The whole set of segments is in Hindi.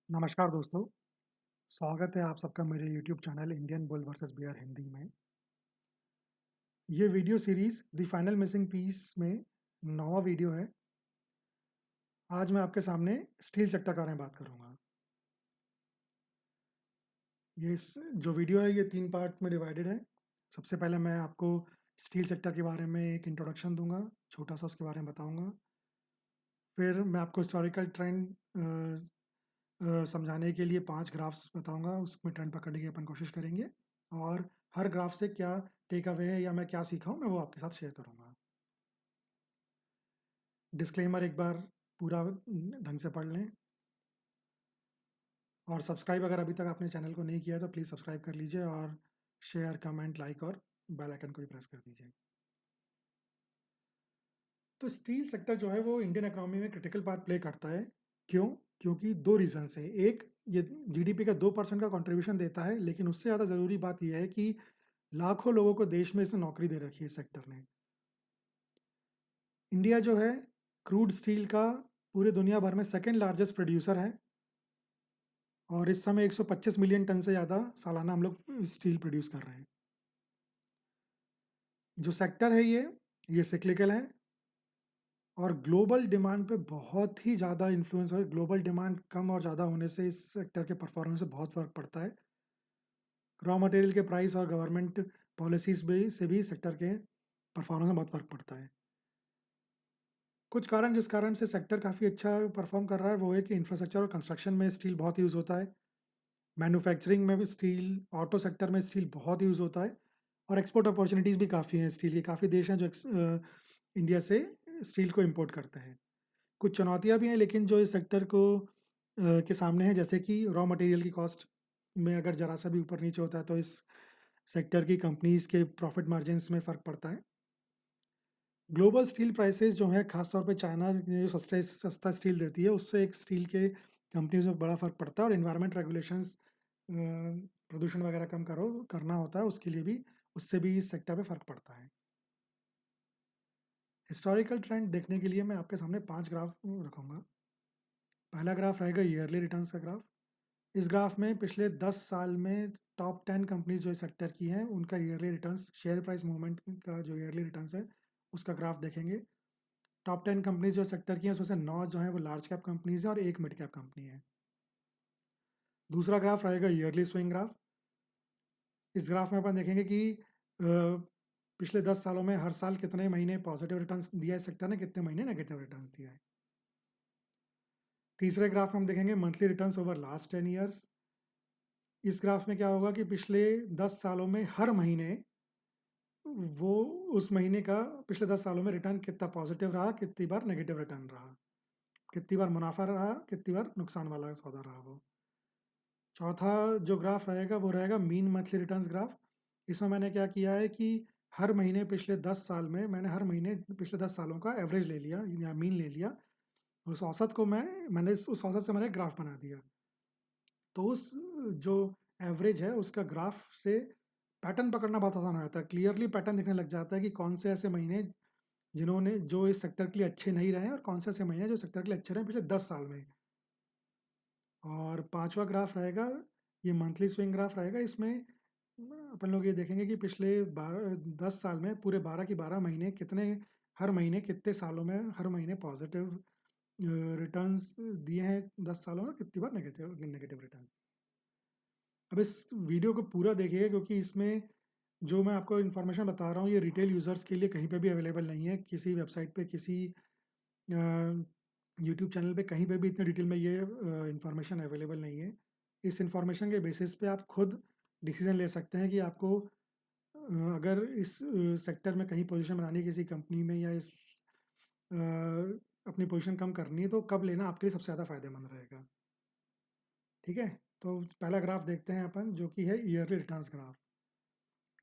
नमस्कार दोस्तों, स्वागत है आप सबका मेरे YouTube channel Indian bull versus bear Hindi में। ये video series the final missing piece में 9वाँ वीडियो है। आज मैं आपके सामने स्टील सेक्टर के बारे में बात करूँगा। जो वीडियो है ये 3 पार्ट में डिवाइडेड है। सबसे पहले मैं आपको स्टील सेक्टर के बारे में एक इंट्रोडक्शन दूँगा, छोटा-सा उसके बारे में बताऊँगा। फिर मैं आपको हिस्टोरिकल ट्रेंड समझाने के लिए 5 ग्राफ्स बताऊँगा, उसमें ट्रेंड पकड़ने की अपन कोशिश करेंगे और हर ग्राफ से क्या टेक अवे है या मैं क्या सीखा हूँ, मैं वो आपके साथ शेयर करूँगा। डिस्क्लेमर एक बार पूरा ढंग से पढ़ लें और सब्सक्राइब अगर अभी तक आपने चैनल को नहीं किया है तो प्लीज़ सब्सक्राइब कर लीजिए और शेयर, कमेंट, लाइक और बेल आइकन को भी प्रेस कर दीजिए। तो स्टील सेक्टर जो है वो इंडियन इकोनॉमी में क्रिटिकल पार्ट प्ले करता है। क्यों? क्योंकि 2 रीज़न से। एक, ये जीडीपी का 2% का कंट्रीब्यूशन देता है, लेकिन उससे ज़्यादा ज़रूरी बात ये है कि लाखों लोगों को देश में इसने नौकरी दे रखी है इस सेक्टर ने। इंडिया जो है क्रूड स्टील का पूरे दुनिया भर में सेकंड लार्जेस्ट प्रोड्यूसर है और इस समय 125 मिलियन टन से ज़्यादा सालाना हम लोग स्टील प्रोड्यूस कर रहे हैं। जो सेक्टर है ये सिक्लिकल है और ग्लोबल डिमांड पे बहुत ही ज़्यादा इन्फ्लुएंस है। ग्लोबल डिमांड कम और ज़्यादा होने से इस सेक्टर के परफॉर्मेंस से बहुत फ़र्क पड़ता है। रॉ मटेरियल के प्राइस और गवर्नमेंट पॉलिसीज़ भी से भी सेक्टर के परफॉर्मेंस में बहुत फ़र्क पड़ता है। कुछ कारण जिस कारण से सेक्टर काफ़ी अच्छा परफॉर्म कर रहा है वो है कि इंफ्रास्ट्रक्चर और कंस्ट्रक्शन में स्टील बहुत यूज़ होता है। मैन्युफैक्चरिंग में भी स्टील, ऑटो सेक्टर में स्टील बहुत यूज़ होता है और एक्सपोर्ट अपॉर्चुनिटीज़ भी काफ़ी हैं स्टील की। काफ़ी देश हैं जो इंडिया से स्टील को इम्पोर्ट करते हैं। कुछ चुनौतियाँ भी हैं लेकिन जो इस सेक्टर को के सामने है, जैसे कि रॉ मटेरियल की कॉस्ट में अगर ज़रा सा भी ऊपर-नीचे होता है तो इस सेक्टर की कंपनीज़ के प्रॉफिट मार्जिन्स में फ़र्क पड़ता है। ग्लोबल स्टील प्राइसेज़ जो हैं, ख़ास तौर पे चाइना ने जो सस्ता स्टील देती है, उससे एक स्टील के कंपनीज़ में बड़ा फ़र्क पड़ता है और एनवायरनमेंट रेगुलेशंस प्रदूषण वगैरह कम करना होता है, उसके लिए भी उससे भी इस सेक्टर पे फ़र्क पड़ता है। हिस्टोरिकल ट्रेंड देखने के लिए मैं आपके सामने 5 ग्राफ रखूँगा। पहला ग्राफ रहेगा ईयरली रिटर्न्स का ग्राफ। इस ग्राफ में पिछले 10 साल में टॉप 10 कंपनीज़ जो इस सेक्टर की हैं, उनका yearly returns, share price movement का जो ईयरली रिटर्न्स है, उसका ग्राफ देखेंगे। टॉप 10 कंपनीज़ जो सेक्टर की हैं, उसमें से 9 जो हैं वो लार्ज कैप कंपनीज़ हैं और 1 मिड कैप कंपनी है। दूसरा ग्राफ रहेगा ईयरली स्विंग ग्राफ। इस ग्राफ में अपन देखेंगे कि पिछले 10 सालों में हर साल कितने महीने पॉजिटिव रिटर्न्स दिया है इस सेक्टर ने, कितने महीने नेगेटिव रिटर्न्स दिया है। तीसरे ग्राफ में हम देखेंगे monthly returns over last 10 years. इस ग्राफ में क्या होगा कि पिछले 10 सालों में हर महीने वो उस महीने का पिछले 10 सालों में रिटर्न कितना पॉजिटिव रहा, कितनी बार नेगेटिव रिटर्न रहा, कितनी बार मुनाफा रहा, कितनी बार नुकसान वाला सौदा रहा वो। चौथा जो ग्राफ रहेगा वो रहेगा मीन मंथली रिटर्न्स ग्राफ। इसमें मैंने क्या किया है कि हर महीने पिछले 10 साल में मैंने हर महीने पिछले 10 सालों का एवरेज ले लिया या मीन ले लिया और उस औसत को उस औसत से मैंने ग्राफ बना दिया। तो उस जो एवरेज है उसका ग्राफ से पैटर्न पकड़ना बहुत आसान हो जाता है। क्लियरली पैटर्न दिखने लग जाता है कि कौन से ऐसे महीने जिन्होंने जो इस सेक्टर के लिए अच्छे नहीं रहे और कौन से ऐसे महीने जो सेक्टर के लिए अच्छे रहे पिछले 10 साल में। और पाँचवा ग्राफ रहेगा, ये मंथली स्विंग ग्राफ रहेगा। इसमें अपन लोग ये देखेंगे कि पिछले 10 साल में पूरे 12 की 12 महीने हर महीने कितने सालों में हर महीने पॉजिटिव रिटर्न्स दिए हैं 10 सालों में, कितनी बार नेगेटिव नेगेटिव रिटर्न्स। अब इस वीडियो को पूरा देखिएगा क्योंकि इसमें जो मैं आपको इन्फॉर्मेशन बता रहा हूँ ये रिटेल यूज़र्स के लिए कहीं पे भी अवेलेबल नहीं है। किसी वेबसाइट पे, किसी यूट्यूब चैनल पे, कहीं पे भी इतने डिटेल में ये इन्फॉर्मेशन अवेलेबल नहीं है। इस इन्फॉर्मेशन के बेसिस पे आप खुद डिसीजन ले सकते हैं कि आपको अगर इस सेक्टर में कहीं पोजीशन बनानी है किसी कंपनी में या अपनी पोजीशन कम करनी है तो कब लेना आपके लिए सबसे ज़्यादा फ़ायदेमंद रहेगा। ठीक है? तो पहला ग्राफ देखते हैं अपन, जो कि है ईयरली रिटर्न्स ग्राफ।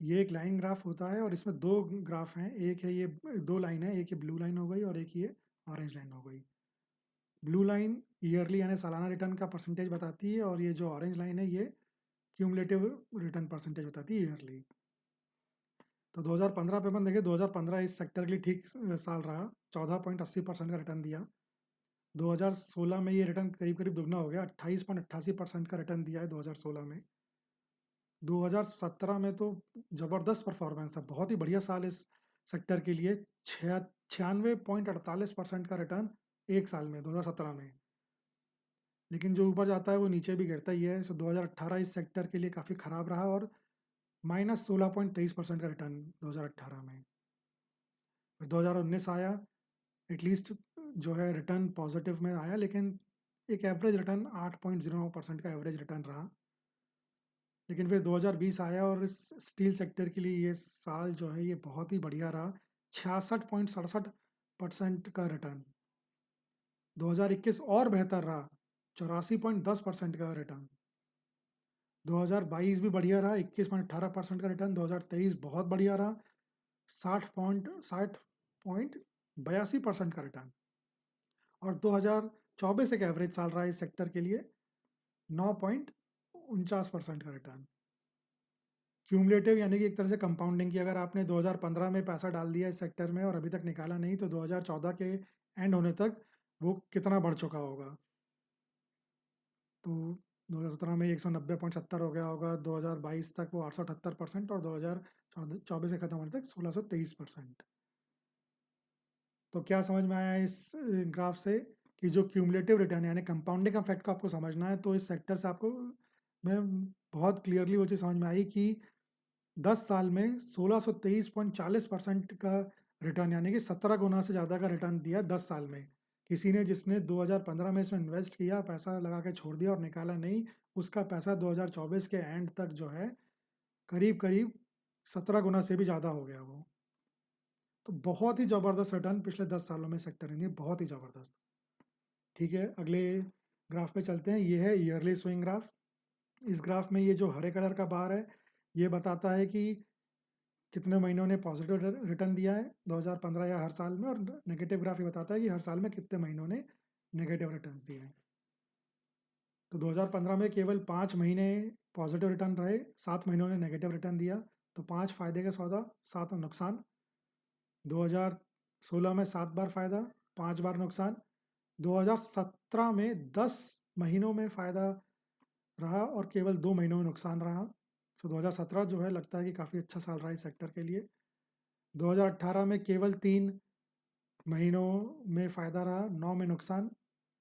ये एक लाइन ग्राफ होता है और इसमें 2 ग्राफ हैं। एक है ये 2 लाइन है, एक ये ब्लू लाइन हो गई और एक ये ऑरेंज लाइन हो गई। ब्लू लाइन ईयरली यानी सालाना रिटर्न का परसेंटेज बताती है और ये जो ऑरेंज लाइन है ये क्यूमुलेटिव रिटर्न परसेंटेज बताती है ईयरली। तो 2015 पे अपन देखें, 2015 इस सेक्टर के लिए ठीक साल रहा। 14.80% का रिटर्न दिया। 2016 में ये रिटर्न करीब करीब दुगना हो गया, 28.88% का रिटर्न दिया है 2016 में। 2017 में तो ज़बरदस्त परफॉर्मेंस है, बहुत ही बढ़िया साल इस सेक्टर के लिए। 96.48% का रिटर्न एक साल में 2017 में। लेकिन जो ऊपर जाता है वो नीचे भी गिरता ही है। सो 2018 इस सेक्टर के लिए काफ़ी ख़राब रहा और -16.23% का रिटर्न 2018 में। फिर 2019 आया, एटलीस्ट जो है रिटर्न पॉजिटिव में आया, लेकिन एक एवरेज रिटर्न 8.09% का एवरेज रिटर्न रहा। लेकिन फिर 2020 आया और इस स्टील सेक्टर के लिए ये साल जो है ये बहुत ही बढ़िया रहा, 66.67% का रिटर्न। 2021 और बेहतर रहा, 84.10% का रिटर्न। 2022 भी बढ़िया रहा, 21.18% का रिटर्न। 2023 बहुत बढ़िया रहा, 60.82% का रिटर्न। और 2024 एक एवरेज साल रहा इस सेक्टर के लिए, 9.49% का रिटर्न। क्यूमुलेटिव यानी कि एक तरह से कंपाउंडिंग की, अगर आपने 2015 में पैसा डाल दिया इस सेक्टर में और अभी तक निकाला नहीं, तो 2014 के एंड होने तक वो कितना बढ़ चुका होगा। तो 2017 में 190.70 हो गया होगा, 2022 तक वो 878% और 2024 से खत्म होने तक 1623%। तो क्या समझ में आया इस ग्राफ से कि जो क्यूमुलेटिव रिटर्न यानी कंपाउंडिंग इफेक्ट को आपको समझना है, तो इस सेक्टर से आपको मैं बहुत क्लियरली वो चीज़ समझ में आई कि 10 साल में 1623.40% का रिटर्न, यानी कि 17 गुना से ज़्यादा का रिटर्न दिया 10 साल में। किसी ने जिसने 2015 में इसमें इन्वेस्ट किया, पैसा लगा के छोड़ दिया और निकाला नहीं, उसका पैसा 2024 के एंड तक जो है करीब करीब 17 गुना से भी ज़्यादा हो गया वो। तो बहुत ही ज़बरदस्त रिटर्न पिछले 10 सालों में सेक्टर ने दिए, बहुत ही ज़बरदस्त। ठीक है, अगले ग्राफ पे चलते हैं। ये है ईयरली स्विंग ग्राफ। इस ग्राफ में ये जो हरे कलर का बार है, ये बताता है कि कितने महीनों ने पॉजिटिव रिटर्न दिया है 2015 या हर साल में, और नेगेटिव ग्राफ ये बताता है कि हर साल में कितने महीनों ने नेगेटिव रिटर्न दिए हैं। तो 2015 में केवल 5 महीने पॉजिटिव रिटर्न रहे, 7 महीनों ने नेगेटिव रिटर्न दिया, तो 5 फायदे का सौदा, 7 नुकसान। 2016 में 7 बार फायदा, 5 बार नुकसान। 2017 में 10 महीनों में फ़ायदा रहा और केवल 2 महीनों में नुकसान रहा। तो 2017 जो है लगता है कि काफ़ी अच्छा साल रहा इस सेक्टर के लिए। 2018 में केवल 3 महीनों में फ़ायदा रहा, 9 में नुकसान।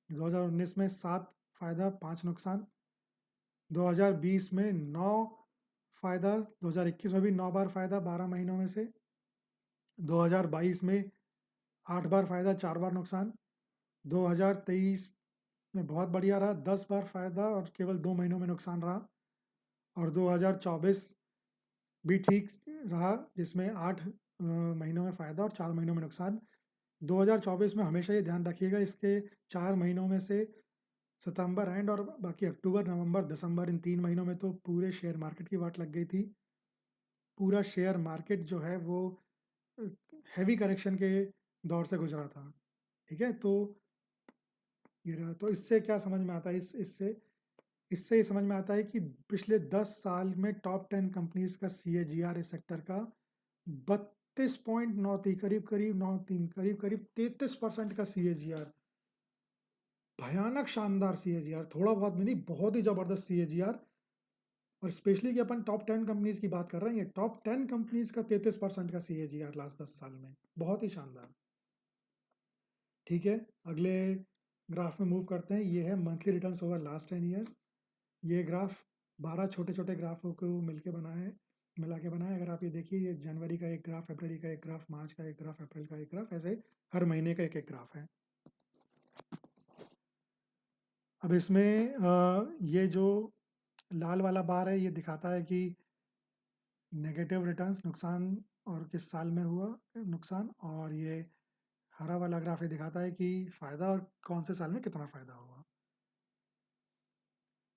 2019 में 7 फ़ायदा, 5 नुकसान। 2020 में 9 फ़ायदा, 2021 में भी 9 बार फ़ायदा 12 महीनों में से। 2022 में 8 बार फ़ायदा, 4 बार नुकसान। 2023 में बहुत बढ़िया रहा, 10 बार फ़ायदा और केवल 2 महीनों में नुकसान रहा। और 2024 भी ठीक रहा, जिसमें 8 महीनों में फ़ायदा और 4 महीनों में नुकसान। 2024 में हमेशा ये ध्यान रखिएगा, इसके 4 महीनों में से सितंबर एंड और बाकी अक्टूबर, नवंबर, दिसंबर, इन 3 महीनों में तो पूरे शेयर मार्केट की वाट लग गई थी। पूरा शेयर मार्केट जो है वो हैवी करेक्शन के दौर से गुजरा था। ठीक है, तो ये रहा। तो इससे क्या समझ में आता है, इससे ये समझ में आता है कि पिछले 10 साल में टॉप 10 कंपनीज का CAGR इस सेक्टर का 32.93 करीब करीब 93 करीब करीब 33% का CAGR। भयानक शानदार CAGR, थोड़ा बहुत भी नहीं, बहुत ही जबरदस्त CAGR। और स्पेशली कि अपन टॉप 10 कंपनीज की बात कर रहे हैं, ये टॉप 10 कंपनीज का 33% का CAGR लास्ट 10 साल में, बहुत ही शानदार। ठीक है, अगले ग्राफ में मूव करते हैं। ये है monthly returns over last 10 years. ये ग्राफ 12 छोटे छोटे ग्राफों को मिला के बना है। अगर आप ये देखिए, ये जनवरी का एक ग्राफ, फरवरी का एक ग्राफ, मार्च का एक ग्राफ, अप्रैल का एक ग्राफ, ऐसे हर महीने का एक एक ग्राफ है। अब इसमें ये जो लाल वाला बार है, ये दिखाता है कि नेगेटिव रिटर्न्स, नुकसान, और किस साल में हुआ नुकसान। और ये हरा वाला ग्राफ ये दिखाता है कि फ़ायदा और कौन से साल में कितना फ़ायदा हुआ।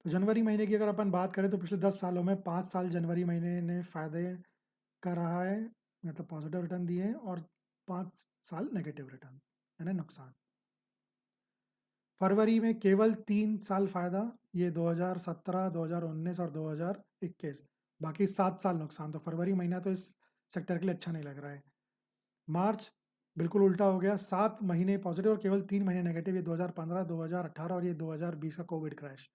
तो जनवरी महीने की अगर अपन बात करें, तो पिछले 10 सालों में 5 साल जनवरी महीने ने फ़ायदे का रहा है, मतलब पॉजिटिव रिटर्न दिए हैं, और 5 साल नेगेटिव रिटर्न यानी नुकसान। फरवरी में केवल 3 साल फ़ायदा, ये 2017, 2019 और 2021। बाकी 7 साल नुकसान। तो फरवरी महीना तो इस सेक्टर के लिए अच्छा नहीं लग रहा है। मार्च बिल्कुल उल्टा हो गया, 7 महीने पॉजिटिव और केवल 3 महीने नेगेटिव। ये 2015, 2018 और ये 2020 का कोविड क्रैश।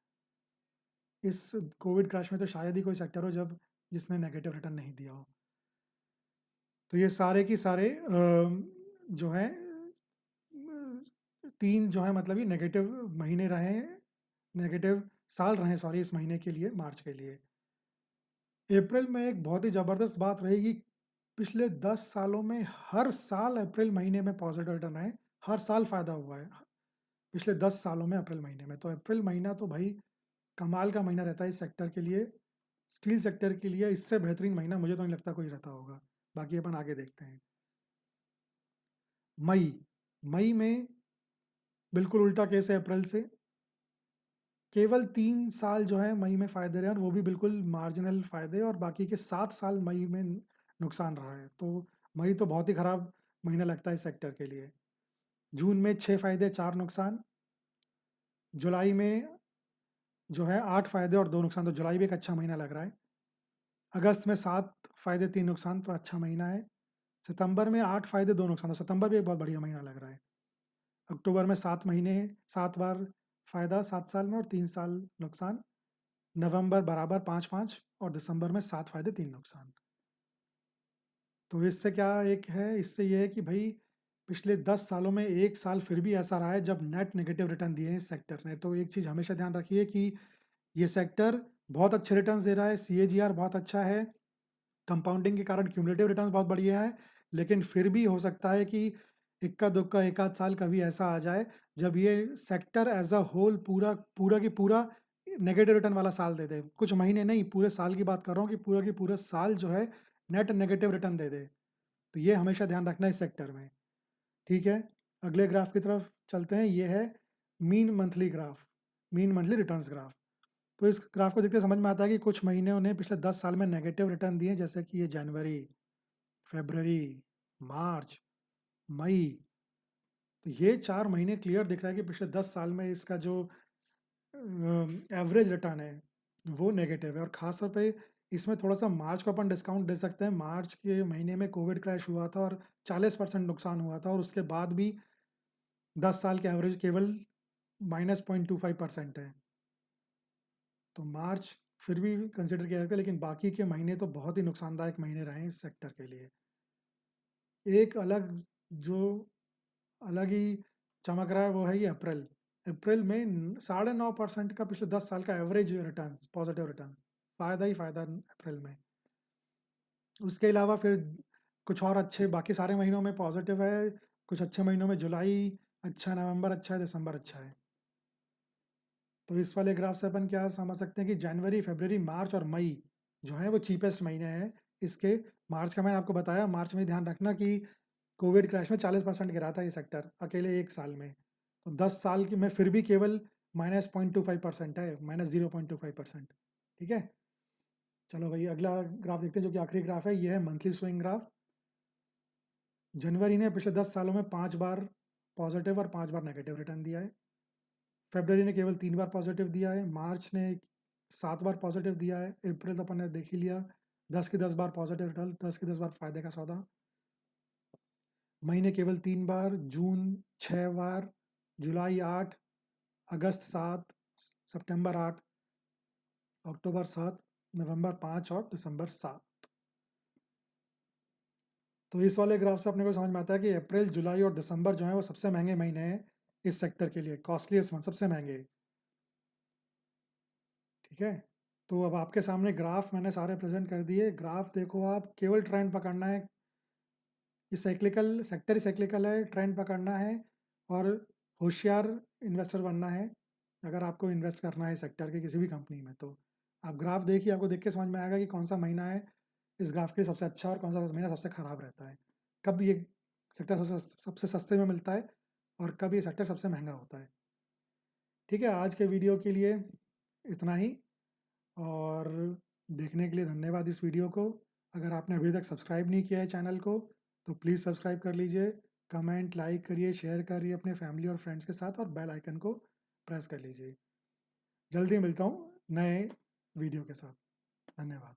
इस कोविड क्रैश में तो शायद ही कोई सेक्टर हो जब जिसने नेगेटिव रिटर्न नहीं दिया हो। तो ये सारे की सारे जो है 3 जो है मतलब ये नेगेटिव महीने रहे, नेगेटिव साल रहे सॉरी, इस महीने के लिए, मार्च के लिए। अप्रैल में एक बहुत ही ज़बरदस्त बात रहेगी, पिछले 10 सालों में हर साल अप्रैल महीने में पॉजिटिव रिटर्न आए, हर साल फ़ायदा हुआ है पिछले 10 सालों में अप्रैल महीने में। तो अप्रैल महीना तो भाई कमाल का महीना रहता है इस सेक्टर के लिए, स्टील सेक्टर के लिए। इससे बेहतरीन महीना मुझे तो नहीं लगता कोई रहता होगा। बाकी अपन आगे देखते हैं। मई में बिल्कुल उल्टा केस है अप्रैल से। केवल 3 साल जो है मई में फ़ायदे रहे और वो भी बिल्कुल मार्जिनल फ़ायदे, और बाकी के 7 साल मई में नुकसान रहा है। तो मई तो बहुत ही ख़राब महीना लगता है इस सेक्टर के लिए। जून में 6 फ़ायदे 4 नुकसान, जुलाई में जो है 8 फ़ायदे और 2 नुकसान, तो जुलाई भी एक अच्छा महीना लग रहा है। अगस्त में 7 फ़ायदे 3 नुकसान, तो अच्छा महीना है। सितंबर में 8 फ़ायदे 2 नुकसान, तो सितंबर भी एक बहुत बढ़िया महीना लग रहा है। अक्टूबर में 7 महीने 7 बार फ़ायदा 7 साल में और 3 साल नुकसान। नवंबर बराबर 5-5 और दिसंबर में 7 फ़ायदे 3 नुकसान। तो इससे क्या एक है, इससे ये है कि भाई पिछले 10 सालों में एक साल फिर भी ऐसा रहा है जब नेट नेगेटिव रिटर्न दिए हैं इस सेक्टर ने। तो एक चीज़ हमेशा ध्यान रखिए कि ये सेक्टर बहुत अच्छे रिटर्न्स दे रहा है, CAGR बहुत अच्छा है, कंपाउंडिंग के कारण क्यूमुलेटिव रिटर्न्स बहुत बढ़िया है। लेकिन फिर भी हो सकता है कि इक्का दुक्का एक आध साल कभी ऐसा आ जाए जब ये सेक्टर एज अ होल पूरा की पूरा नेगेटिव रिटर्न वाला साल दे दे। कुछ महीने नहीं, पूरे साल की बात कर रहा हूँ कि पूरा की पूरा साल जो है नेट नेगेटिव रिटर्न दे दे। तो ये हमेशा ध्यान रखना है इस सेक्टर में। ठीक है, अगले ग्राफ की तरफ चलते हैं। ये है mean monthly graph, mean monthly returns graph. तो इस ग्राफ को देखते समझ में आता है कि कुछ महीनों ने पिछले 10 साल में नेगेटिव रिटर्न दिए, जैसे कि ये जनवरी, फरवरी, मार्च, मई। तो ये 4 महीने क्लियर दिख रहा है कि पिछले 10 साल में इसका जो एवरेज रिटर्न है वो नेगेटिव है। और ख़ास तौर पे इसमें थोड़ा सा मार्च को अपन डिस्काउंट दे सकते हैं। मार्च के महीने में कोविड क्रैश हुआ था और 40% नुकसान हुआ था, और उसके बाद भी 10 साल के एवरेज केवल -0.25% है। तो मार्च फिर भी कंसिडर किया जाता है, लेकिन बाकी के महीने तो बहुत ही नुकसानदायक महीने रहे हैं इस सेक्टर के लिए। एक जो अलग ही चमक रहा है वो है ये अप्रैल। अप्रैल में 9.5% का पिछले 10 साल का एवरेज रिटर्न, पॉजिटिव रिटर्न, फ़ायदा ही फ़ायदा अप्रैल में। उसके अलावा फिर कुछ और अच्छे बाकी सारे महीनों में पॉजिटिव है। कुछ अच्छे महीनों में जुलाई अच्छा, नवंबर अच्छा है, दिसंबर अच्छा है। तो इस वाले ग्राफ से अपन क्या समझ सकते हैं कि जनवरी, फरवरी, मार्च और मई जो है वो चीपेस्ट महीने हैं इसके। मार्च का मैंने आपको बताया, मार्च में ध्यान रखना कि कोविड क्रैश में 40% गिरा था ये सेक्टर अकेले एक साल में। तो 10 साल की में फिर भी केवल -0.25% है, -0.25%। ठीक है, चलो भाई अगला ग्राफ देखते हैं जो कि आखिरी ग्राफ है। ये है मंथली स्विंग ग्राफ। जनवरी ने पिछले 10 सालों में 5 बार पॉजिटिव और 5 बार नेगेटिव रिटर्न दिया है। फरवरी ने केवल 3 बार पॉजिटिव दिया है। मार्च ने 7 बार पॉजिटिव दिया है। अप्रैल तो अपन ने देख ही लिया, 10 की 10 बार पॉजिटिव रिटर्न, 10 की 10 बार फायदे का सौदा। मई ने केवल 3 बार, जून 6 बार, जुलाई 8, अगस्त 7, सितंबर 8, अक्टूबर 7, नवंबर 5 और दिसंबर 7। तो इस वाले ग्राफ से अपने को समझ में आता है कि अप्रैल, जुलाई और दिसंबर जो है वो सबसे महंगे महीने हैं इस सेक्टर के लिए, कॉस्टलीस्ट मंथ, सबसे महंगे। ठीक है, तो अब आपके सामने ग्राफ मैंने सारे प्रेजेंट कर दिए। ग्राफ देखो आप, केवल ट्रेंड पकड़ना है। ये साइक्लिकल सेक्टर ही साइक्लिकल है, ट्रेंड पकड़ना है और होशियार इन्वेस्टर बनना है अगर आपको इन्वेस्ट करना है सेक्टर के किसी भी कंपनी में। तो आप ग्राफ देखिए, आपको देख के समझ में आएगा कि कौन सा महीना है इस ग्राफ के लिए सबसे अच्छा और कौन सा महीना सबसे ख़राब रहता है, कब ये सेक्टर सबसे सस्ते में मिलता है और कब ये सेक्टर सबसे महंगा होता है। ठीक है, आज के वीडियो के लिए इतना ही, और देखने के लिए धन्यवाद इस वीडियो को। अगर आपने अभी तक सब्सक्राइब नहीं किया है चैनल को तो प्लीज़ सब्सक्राइब कर लीजिए, कमेंट, लाइक करिए, शेयर करिए अपने फैमिली और फ्रेंड्स के साथ, और बेल आइकन को प्रेस कर लीजिए। जल्दी मिलता हूँ नए वीडियो के साथ। धन्यवाद।